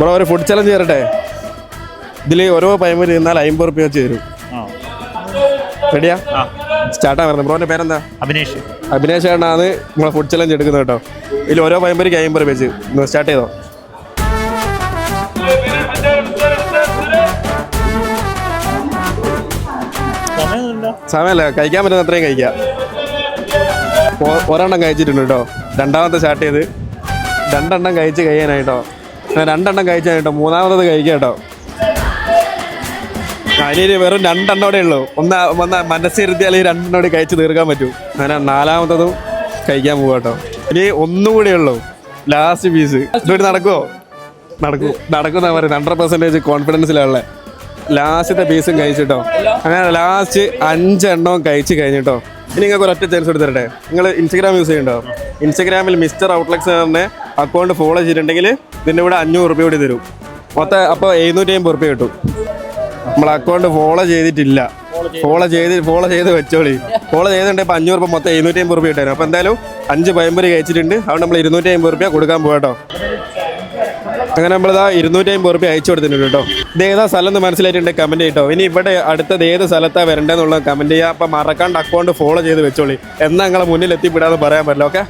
Bro ഒരു food challenge ചെയ്യട്ടെ. ഇതിൽ ഓരോ പൈമര് നിന്നാൽ 50 റുപ്യ വെച്ച് തരും. റെഡിയാ? സ്റ്റാർട്ടാ വരുന്നത്. ബ്രോന്റെ പേരെന്താ? അഭിനേഷ് ആണ് നമ്മളെ ഫുഡ് ചലഞ്ച് എടുക്കുന്നത് കേട്ടോ. ഇതിൽ ഓരോ പൈമരിക്ക് 50 റുപ്യ വെച്ച്. സ്റ്റാർട്ട് ചെയ്തോ. സമയമല്ല, കഴിക്കാൻ പറ്റുന്ന അത്രയും കഴിക്കാം. ഒരെണ്ണം കഴിച്ചിട്ടുണ്ട് കേട്ടോ. രണ്ടാമത്തെ സ്റ്റാർട്ട് ചെയ്ത് 2 എണ്ണം കഴിച്ച് കഴിയാനായിട്ടോ. 2 എണ്ണം കഴിച്ചായിട്ടോ. മൂന്നാമത്തത് കഴിക്കാം കേട്ടോ. അതിന് വെറും 2 എണ്ണം കൂടെ ഉള്ളൂ. ഒന്ന് മനസ്സിരുത്തിയാൽ ഈ 2 എണ്ണം കൂടി കഴിച്ച് തീർക്കാൻ പറ്റും. അങ്ങനെ 4മത്തതും കഴിക്കാൻ പോവാ കേട്ടോ. ഇനി ഒന്നും കൂടെ ഉള്ളൂ, ലാസ്റ്റ് പീസ്. ഇതുവരെ നടക്കുമോ? നടക്കുന്ന പറയുന്നത് 100% കോൺഫിഡൻസിലുള്ള ലാസ്റ്റത്തെ പീസും കഴിച്ചിട്ടോ. അങ്ങനെ ലാസ്റ്റ് 5 എണ്ണവും കഴിച്ച് കഴിഞ്ഞിട്ടോ. ഇനി നിങ്ങൾക്ക് ഒരൊറ്റ ചാൻസ് എടുത്തിട്ടെ. നിങ്ങൾ ഇൻസ്റ്റഗ്രാം യൂസ് ചെയ്യുന്നുണ്ടോ? ഇൻസ്റ്റഗ്രാമിൽ മിസ്റ്റർ ഔട്ട്ലെക്സ് തന്നെ അക്കൗണ്ട് ഫോളോ ചെയ്തിട്ടുണ്ടെങ്കിൽ ഇതിൻ്റെ കൂടെ 500 റുപ്യ കൂടി തരും. മൊത്തം അപ്പോൾ 750 റുപ്യ കിട്ടും. നമ്മൾ അക്കൗണ്ട് ഫോളോ ചെയ്തിട്ടില്ല, ഫോളോ ചെയ്ത് വെച്ചോളി. ഫോളോ ചെയ്തിട്ടുണ്ടെങ്കിൽ ഇപ്പോൾ 500 റുപ്യ മൊത്തം 750 റുപ്യ കിട്ടും. അപ്പോൾ എന്തായാലും 5 പഴംപൊരി കഴിച്ചിട്ടുണ്ട്. അതുകൊണ്ട് നമ്മൾ 250 റുപ്യ കൊടുക്കാൻ പോകാട്ടോ. അങ്ങനെ നമ്മളിതാ 250 റുപ്യ അയച്ചു കൊടുത്തിട്ടുണ്ട് കേട്ടോ. ഇത് ഏതാ സ്ഥലം എന്ന് മനസ്സിലായിട്ടുണ്ട് കമൻറ്റ് ചെയ്യട്ടോ. ഇനി ഇവിടെ അടുത്തത് ഏത് സ്ഥലത്താണ് വരേണ്ടതെന്നുള്ളത് കമൻറ്റ് ചെയ്യുക. അപ്പം മറക്കാണ്ട് അക്കൗണ്ട് ഫോളോ ചെയ്ത് വെച്ചോളി. എന്നാൽ നിങ്ങളെ മുന്നിൽ എത്തിപ്പെടാന്ന് പറയാൻ പറ്റില്ല. ഓക്കെ.